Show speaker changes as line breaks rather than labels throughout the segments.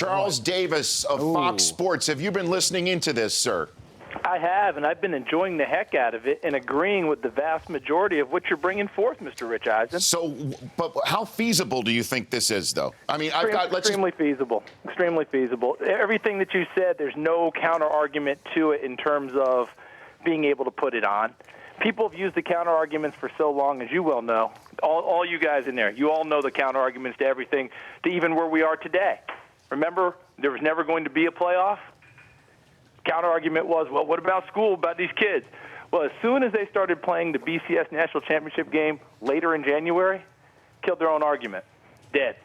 Charles Davis of Fox Sports. Have you been listening into this, sir?
I have, and I've been enjoying the heck out of it and agreeing with the vast majority of what you're bringing forth, Mr. Rich Eisen.
So, but how feasible do you think this is, though? I mean,
extremely feasible. Extremely feasible. Everything that you said, there's no counter-argument to it in terms of being able to put it on. People have used the counter-arguments for so long, as you well know. All you guys in there, you all know the counter-arguments to everything, to even where we are today. Remember, there was never going to be a playoff? Counter-argument was, well, what about school, about these kids? Well, as soon as they started playing the BCS National Championship game later in January, killed their own argument. Dead.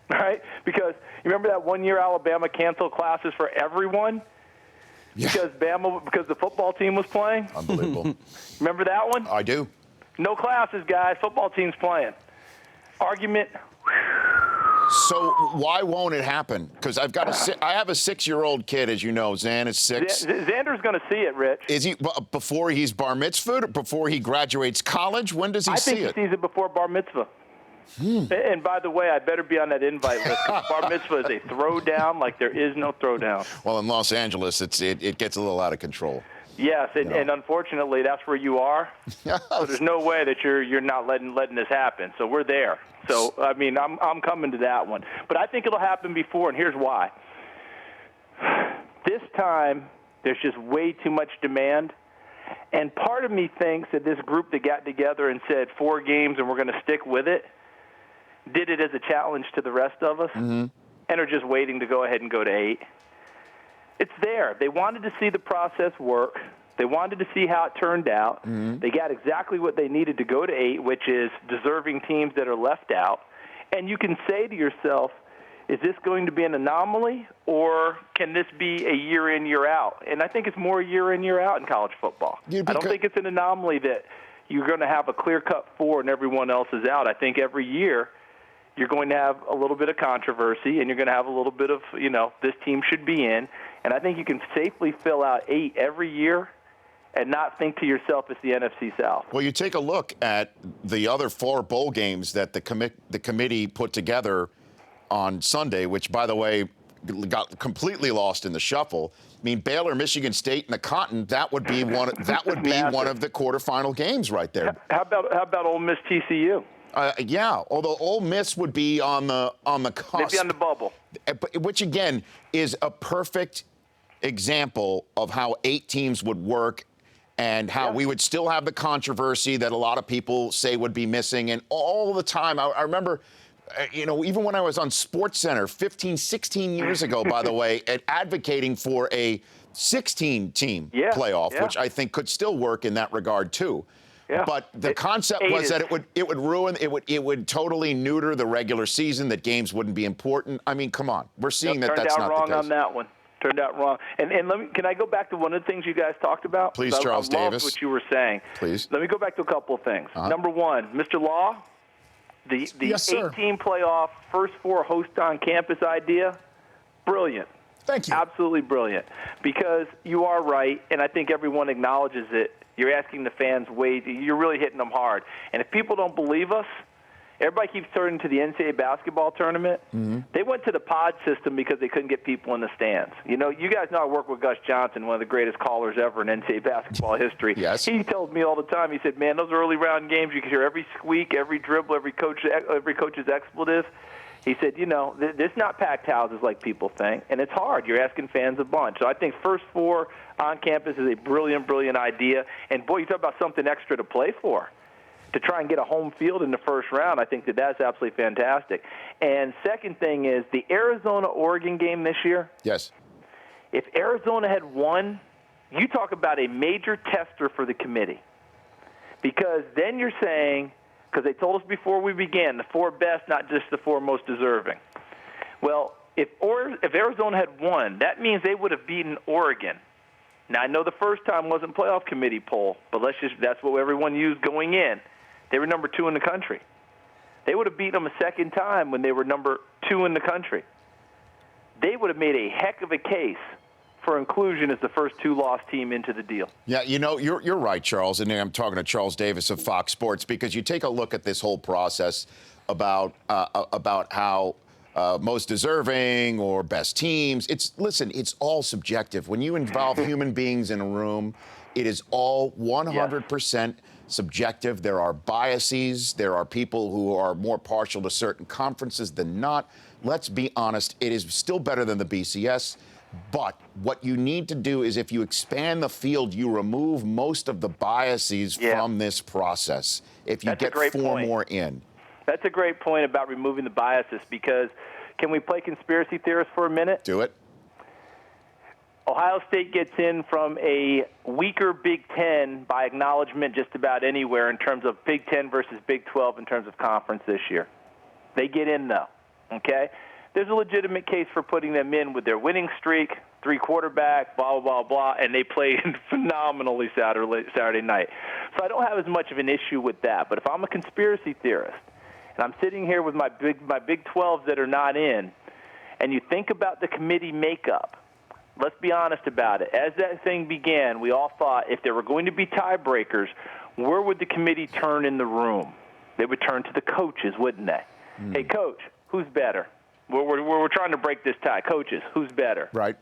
All right? Because you remember that one year Alabama canceled classes for everyone?
Yeah.
Because the football team was playing?
Unbelievable.
Remember that one?
I do.
No classes, guys. Football team's playing. Argument.
So why won't it happen? Because I have a 6-year-old kid, as you know. Zan is 6.
Xander's going to see it, Rich.
Is he before he's bar mitzvahed, or before he graduates college? When does he see it?
I think he sees it before bar mitzvah. And by the way, I better be on that invite list. Bar mitzvah is a throwdown like there is no throwdown.
Well, in Los Angeles, it gets a little out of control.
Yes, and unfortunately, that's where you are. So there's no way that you're not letting this happen. So we're there. So I mean, I'm coming to that one. But I think it'll happen before, and here's why. This time, there's just way too much demand. And part of me thinks that this group that got together and said 4 games and we're going to stick with it, did it as a challenge to the rest of us, and are just waiting to go ahead and go to 8. It's there. They wanted to see the process work. They wanted to see how it turned out. They got exactly what they needed to go to 8, which is deserving teams that are left out. And you can say to yourself, is this going to be an anomaly, or can this be a year in, year out? And I think it's more year in, year out in college football. I don't think it's an anomaly that you're going to have a clear-cut 4 and everyone else is out. I think every year you're going to have a little bit of controversy, and you're going to have a little bit of, this team should be in. And I think you can safely fill out 8 every year and not think to yourself it's the NFC South.
Well, you take a look at the other 4 bowl games that the committee put together on Sunday, which, by the way, got completely lost in the shuffle. I mean, Baylor, Michigan State, and the Cotton, that would be one of the quarterfinal games right there.
How about Ole Miss TCU?
Yeah, although Ole Miss would be on the cusp.
Maybe on the bubble.
Which, again, is a perfect example of how 8 teams would work and how we would still have the controversy that a lot of people say would be missing. And all the time, I remember, even when I was on SportsCenter 15, 16 years ago, by the way, advocating for a 16-team playoff, which I think could still work in that regard, too. Yeah. But the concept was that it would totally neuter the regular season, that games wouldn't be important. I mean, come on. We're seeing that's not the case.
Turned out wrong on that one. Turned out wrong. And can I go back to one of the things you guys talked about?
Please, Charles Davis.
I loved what you were saying.
Please.
Let me go back to a couple of things. Number one, Mr. Law, the 8-team playoff, first 4 host on campus idea, brilliant.
Thank you.
Absolutely brilliant. Because you are right, and I think everyone acknowledges it. You're asking the fans you're really hitting them hard. And if people don't believe us, everybody keeps turning to the NCAA basketball tournament. They went to the pod system because they couldn't get people in the stands. You guys know I work with Gus Johnson, one of the greatest callers ever in NCAA basketball history.
Yes.
He tells me all the time, he said, man, those early round games, you can hear every squeak, every dribble, every coach's expletive. He said, there's not packed houses like people think, and it's hard. You're asking fans a bunch. So I think first 4 on campus is a brilliant, brilliant idea. And, boy, you talk about something extra to play for. To try and get a home field in the first round, I think that's absolutely fantastic. And second thing is the Arizona-Oregon game this year.
Yes.
If Arizona had won, you talk about a major tester for the committee. Because then you're saying, because they told us before we began, the 4 best, not just the 4 most deserving. Well, if Arizona had won, that means they would have beaten Oregon. Now, I know the first time wasn't playoff committee poll, but that's what everyone used going in. They were number 2 in the country. They would have beaten them a second time when they were number 2 in the country. They would have made a heck of a case for inclusion as the first 2-loss team into the deal.
Yeah, you're right, Charles, and I'm talking to Charles Davis of Fox Sports, because you take a look at this whole process about how most deserving or best teams. Listen, it's all subjective. When you involve human beings in a room, it is all 100% subjective. There are biases. There are people who are more partial to certain conferences than not. Let's be honest, it is still better than the BCS. But what you need to do is, if you expand the field, you remove most of the biases from this process. If you get four more in.
That's a great point about removing the biases, because can we play conspiracy theorist for a minute?
Do it.
Ohio State gets in from a weaker Big Ten by acknowledgement just about anywhere in terms of Big Ten versus Big 12 in terms of conference this year. They get in, though, okay? There's a legitimate case for putting them in with their winning streak, 3 quarterback, blah, blah, blah, blah, and they played phenomenally Saturday night. So I don't have as much of an issue with that. But if I'm a conspiracy theorist and I'm sitting here with my Big 12s that are not in, and you think about the committee makeup, let's be honest about it. As that thing began, we all thought if there were going to be tiebreakers, where would the committee turn in the room? They would turn to the coaches, wouldn't they? Hey, coach, who's better? We're trying to break this tie. Coaches, who's better?
Right.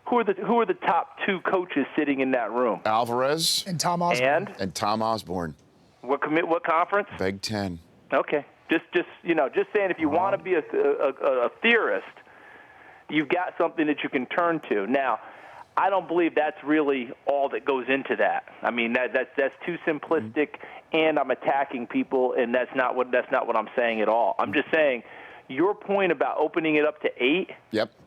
Who are the top 2 coaches sitting in that room?
Alvarez
and Tom Osborne.
And Tom Osborne.
What conference?
Big Ten.
Okay. Just saying, if you want to be a theorist, you've got something that you can turn to. Now, I don't believe that's really all that goes into that. I mean, that's too simplistic, and I'm attacking people, and that's not what I'm saying at all. I'm just saying your point about opening it up to 8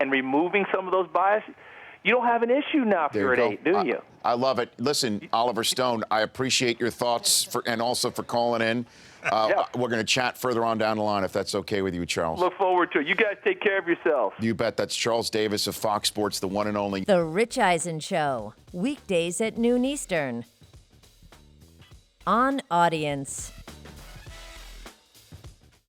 and removing some of those biases, you don't have an issue now if you're at 8, do you?
I love it. Listen, Oliver Stone, I appreciate your thoughts and also for calling in. We're going to chat further on down the line, if that's okay with you, Charles.
Look forward to it. You guys take care of yourselves.
You bet. That's Charles Davis of Fox Sports, the one and only.
The Rich Eisen Show, weekdays at noon Eastern. On Audience.